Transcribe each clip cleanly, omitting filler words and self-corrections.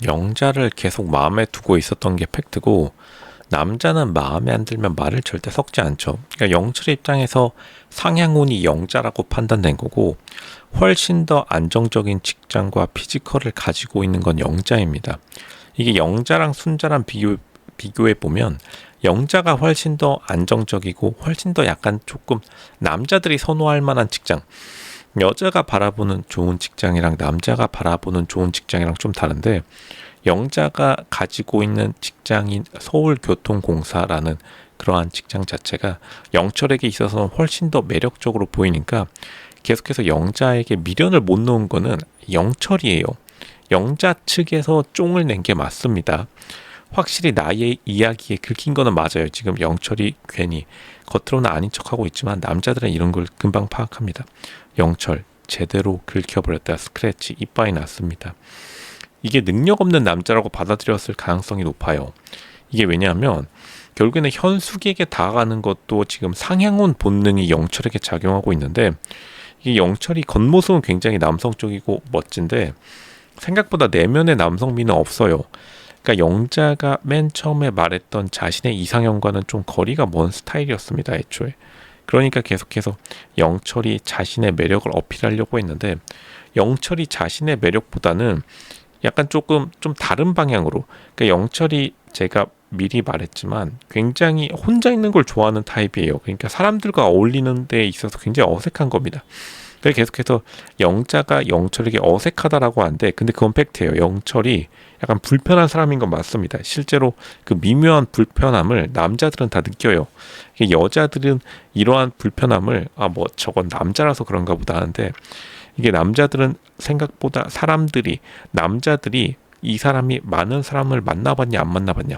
영자를 계속 마음에 두고 있었던 게 팩트고, 남자는 마음에 안 들면 말을 절대 섞지 않죠. 그러니까 영철의 입장에서 상향운이 영자라고 판단된 거고, 훨씬 더 안정적인 직장과 피지컬을 가지고 있는 건 영자입니다. 이게 영자랑 순자랑 비교해 보면 영자가 훨씬 더 안정적이고 훨씬 더 약간 조금 남자들이 선호할 만한 직장, 여자가 바라보는 좋은 직장이랑 남자가 바라보는 좋은 직장이랑 좀 다른데, 영자가 가지고 있는 직장인 서울교통공사라는 그러한 직장 자체가 영철에게 있어서는 훨씬 더 매력적으로 보이니까 계속해서 영자에게 미련을 못 놓은 거는 영철이에요. 영자 측에서 쫑을 낸 게 맞습니다. 확실히 나의 이야기에 긁힌 거는 맞아요. 지금 영철이 괜히 겉으로는 아닌 척하고 있지만 남자들은 이런 걸 금방 파악합니다. 영철 제대로 긁혀버렸다. 스크래치 이빠이 났습니다. 이게 능력 없는 남자라고 받아들였을 가능성이 높아요. 이게 왜냐하면 결국에는 현숙에게 다가가는 것도 지금 상향운 본능이 영철에게 작용하고 있는데, 이 영철이 겉모습은 굉장히 남성적이고 멋진데 생각보다 내면의 남성미는 없어요. 그러니까 영자가 맨 처음에 말했던 자신의 이상형과는 좀 거리가 먼 스타일이었습니다, 애초에. 그러니까 계속해서 영철이 자신의 매력을 어필하려고 했는데, 영철이 자신의 매력보다는 약간 조금 좀 다른 방향으로, 그러니까 영철이 제가 미리 말했지만 굉장히 혼자 있는 걸 좋아하는 타입이에요. 그러니까 사람들과 어울리는 데 있어서 굉장히 어색한 겁니다. 그래서 계속해서 영자가 영철에게 어색하다라고 하는데, 근데 그건 팩트예요. 영철이 약간 불편한 사람인 건 맞습니다. 실제로 그 미묘한 불편함을 남자들은 다 느껴요. 여자들은 이러한 불편함을 뭐 저건 남자라서 그런가 보다 하는데, 이게 남자들은 생각보다 남자들이 이 사람이 많은 사람을 만나봤냐 안 만나봤냐,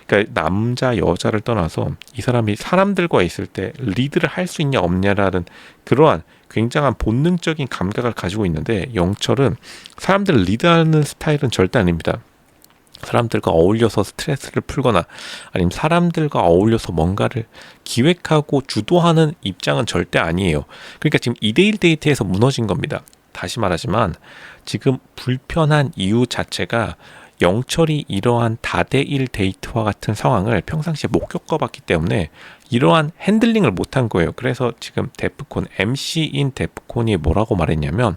그러니까 남자 여자를 떠나서 이 사람이 사람들과 있을 때 리드를 할 수 있냐 없냐라는 그러한 굉장한 본능적인 감각을 가지고 있는데, 영철은 사람들을 리드하는 스타일은 절대 아닙니다. 사람들과 어울려서 스트레스를 풀거나 아니면 사람들과 어울려서 뭔가를 기획하고 주도하는 입장은 절대 아니에요. 그러니까 지금 2대1 데이트에서 무너진 겁니다. 다시 말하지만 지금 불편한 이유 자체가 영철이 이러한 다대일 데이트와 같은 상황을 평상시에 못 겪어봤기 때문에 이러한 핸들링을 못한 거예요. 그래서 지금 데프콘, MC인 데프콘이 뭐라고 말했냐면,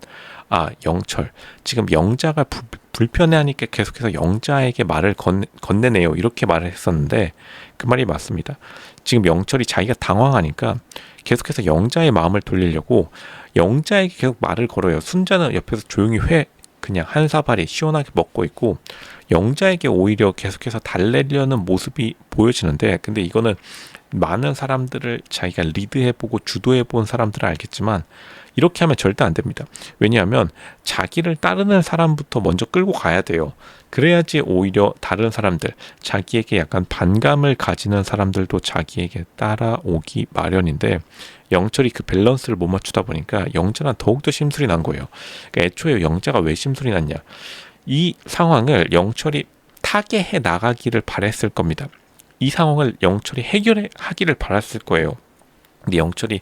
영철 지금 영자가 불편해하니까 계속해서 영자에게 말을 건네네요, 이렇게 말을 했었는데 그 말이 맞습니다. 지금 영철이 자기가 당황하니까 계속해서 영자의 마음을 돌리려고 영자에게 계속 말을 걸어요. 순자는 옆에서 조용히 그냥 한 사발이 시원하게 먹고 있고, 영자에게 오히려 계속해서 달래려는 모습이 보여지는데, 근데 이거는 많은 사람들을 자기가 리드해보고 주도해본 사람들은 알겠지만 이렇게 하면 절대 안 됩니다. 왜냐하면 자기를 따르는 사람부터 먼저 끌고 가야 돼요. 그래야지 오히려 다른 사람들, 자기에게 약간 반감을 가지는 사람들도 자기에게 따라오기 마련인데, 영철이 그 밸런스를 못 맞추다 보니까 영자는 더욱더 심술이 난 거예요. 그러니까 애초에 영자가 왜 심술이 났냐, 이 상황을 영철이 타개해 나가기를 바랬을 겁니다. 이 상황을 영철이 해결하기를 바랐을 거예요. 근데 영철이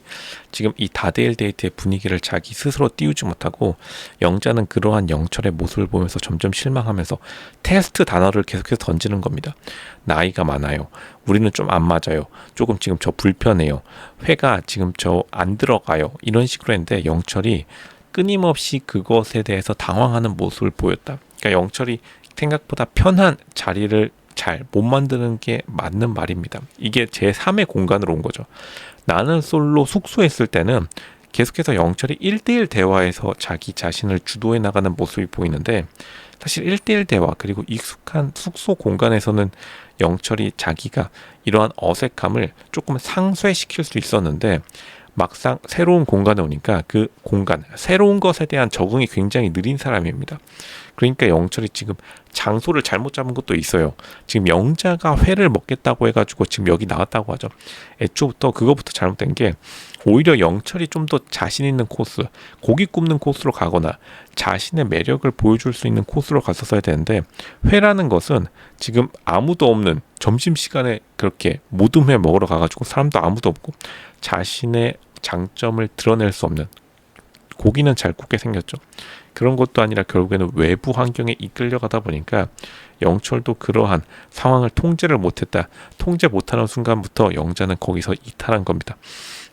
지금 이 다대일 데이트의 분위기를 자기 스스로 띄우지 못하고, 영자는 그러한 영철의 모습을 보면서 점점 실망하면서 테스트 단어를 계속해서 던지는 겁니다. 나이가 많아요. 우리는 좀 안 맞아요. 조금 지금 저 불편해요. 회가 지금 저 안 들어가요. 이런 식으로 했는데 영철이 끊임없이 그것에 대해서 당황하는 모습을 보였다. 그러니까 영철이 생각보다 편한 자리를 잘 못 만드는 게 맞는 말입니다. 이게 제3의 공간으로 온 거죠. 나는 솔로 숙소했을 때는 계속해서 영철이 1대1 대화에서 자기 자신을 주도해 나가는 모습이 보이는데, 사실 1대1 대화 그리고 익숙한 숙소 공간에서는 영철이 자기가 이러한 어색함을 조금 상쇄시킬 수 있었는데, 막상 새로운 공간에 오니까 그 공간, 새로운 것에 대한 적응이 굉장히 느린 사람입니다. 그러니까 영철이 지금 장소를 잘못 잡은 것도 있어요. 지금 영자가 회를 먹겠다고 해가지고 지금 여기 나왔다고 하죠. 애초부터 그거부터 잘못된 게, 오히려 영철이 좀 더 자신 있는 코스, 고기 굽는 코스로 가거나 자신의 매력을 보여줄 수 있는 코스로 갔었어야 되는데, 회라는 것은 지금 아무도 없는 점심시간에 그렇게 모둠 회 먹으러 가가지고 사람도 아무도 없고 자신의 장점을 드러낼 수 없는, 고기는 잘 굽게 생겼죠. 그런 것도 아니라 결국에는 외부 환경에 이끌려가다 보니까 영철도 그러한 상황을 통제를 못했다. 통제 못하는 순간부터 영자는 거기서 이탈한 겁니다.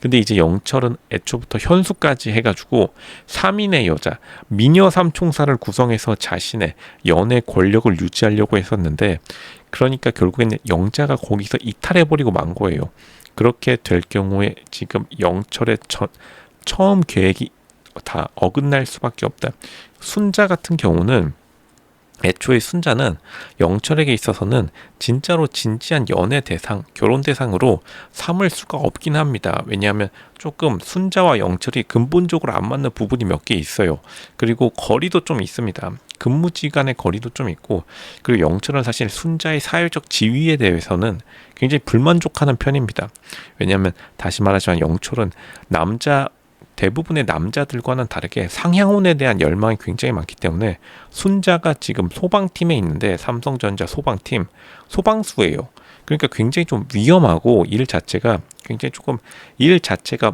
근데 이제 영철은 애초부터 현수까지 해가지고 3인의 여자 미녀 삼총사를 구성해서 자신의 연애 권력을 유지하려고 했었는데, 그러니까 결국에는 영자가 거기서 이탈해버리고 만 거예요. 그렇게 될 경우에 지금 영철의 처음 계획이 다 어긋날 수밖에 없다. 순자 같은 경우는, 애초에 순자는 영철에게 있어서는 진짜로 진지한 연애 대상, 결혼 대상으로 삼을 수가 없긴 합니다. 왜냐하면 조금 순자와 영철이 근본적으로 안 맞는 부분이 몇 개 있어요. 그리고 거리도 좀 있습니다. 근무지간의 거리도 좀 있고, 그리고 영철은 사실 순자의 사회적 지위에 대해서는 굉장히 불만족하는 편입니다. 왜냐하면 다시 말하지만 영철은 대부분의 남자들과는 다르게 상향혼에 대한 열망이 굉장히 많기 때문에, 순자가 지금 소방팀에 있는데, 삼성전자 소방팀 소방수예요. 그러니까 굉장히 좀 위험하고, 일 자체가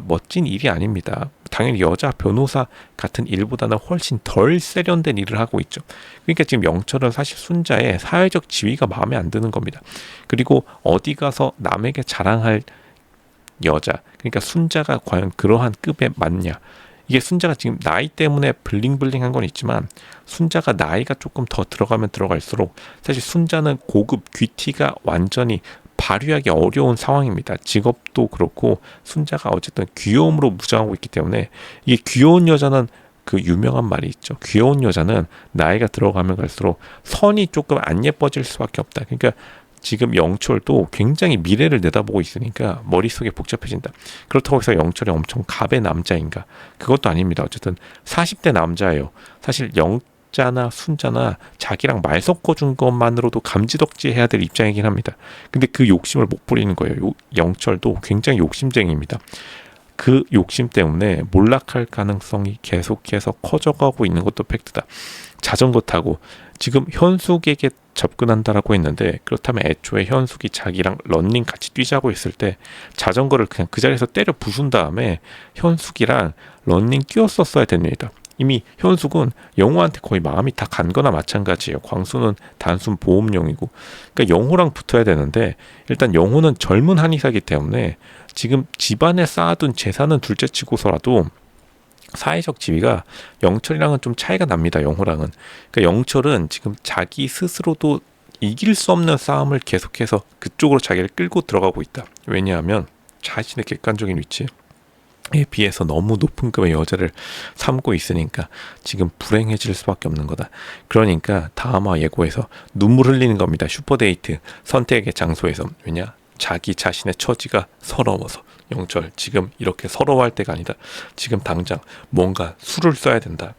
멋진 일이 아닙니다. 당연히 여자 변호사 같은 일보다는 훨씬 덜 세련된 일을 하고 있죠. 그러니까 지금 영철은 사실 순자의 사회적 지위가 마음에 안 드는 겁니다. 그리고 어디 가서 남에게 자랑할 여자, 그러니까 순자가 과연 그러한 급에 맞냐. 이게 순자가 지금 나이 때문에 블링블링한 건 있지만, 순자가 나이가 조금 더 들어가면 들어갈수록 사실 순자는 고급 귀티가 완전히 발휘하기 어려운 상황입니다. 직업도 그렇고 순자가 어쨌든 귀여움으로 무장하고 있기 때문에, 이게 귀여운 여자는, 그 유명한 말이 있죠. 귀여운 여자는 나이가 들어가면 갈수록 선이 조금 안 예뻐질 수밖에 없다. 그러니까 지금 영철도 굉장히 미래를 내다보고 있으니까 머릿속에 복잡해진다. 그렇다고 해서 영철이 엄청 갑의 남자인가? 그것도 아닙니다. 어쨌든 40대 남자예요. 사실 영자나 순자나 자기랑 말 섞어준 것만으로도 감지덕지 해야 될 입장이긴 합니다. 근데 그 욕심을 못 부리는 거예요. 영철도 굉장히 욕심쟁이입니다. 그 욕심 때문에 몰락할 가능성이 계속해서 커져가고 있는 것도 팩트다. 자전거 타고 지금 현숙에게 접근한다라고 했는데, 그렇다면 애초에 현숙이 자기랑 런닝 같이 뛰자고 했을 때 자전거를 그냥 그 자리에서 때려 부순 다음에 현숙이랑 런닝 뛰었었어야 됩니다. 이미 현숙은 영호한테 거의 마음이 다 간 거나 마찬가지예요. 광수는 단순 보험용이고, 그러니까 영호랑 붙어야 되는데, 일단 영호는 젊은 한의사이기 때문에 지금 집안에 쌓아둔 재산은 둘째치고서라도 사회적 지위가 영철이랑은 좀 차이가 납니다. 영호랑은. 그러니까 영철은 지금 자기 스스로도 이길 수 없는 싸움을 계속해서 그쪽으로 자기를 끌고 들어가고 있다. 왜냐하면 자신의 객관적인 위치에 비해서 너무 높은 급의 여자를 삼고 있으니까 지금 불행해질 수밖에 없는 거다. 그러니까 다음화 예고에서 눈물 흘리는 겁니다. 슈퍼데이트 선택의 장소에서. 왜냐? 자기 자신의 처지가 서러워서. 영철, 지금 이렇게 서러워할 때가 아니다. 지금 당장 뭔가 수를 써야 된다.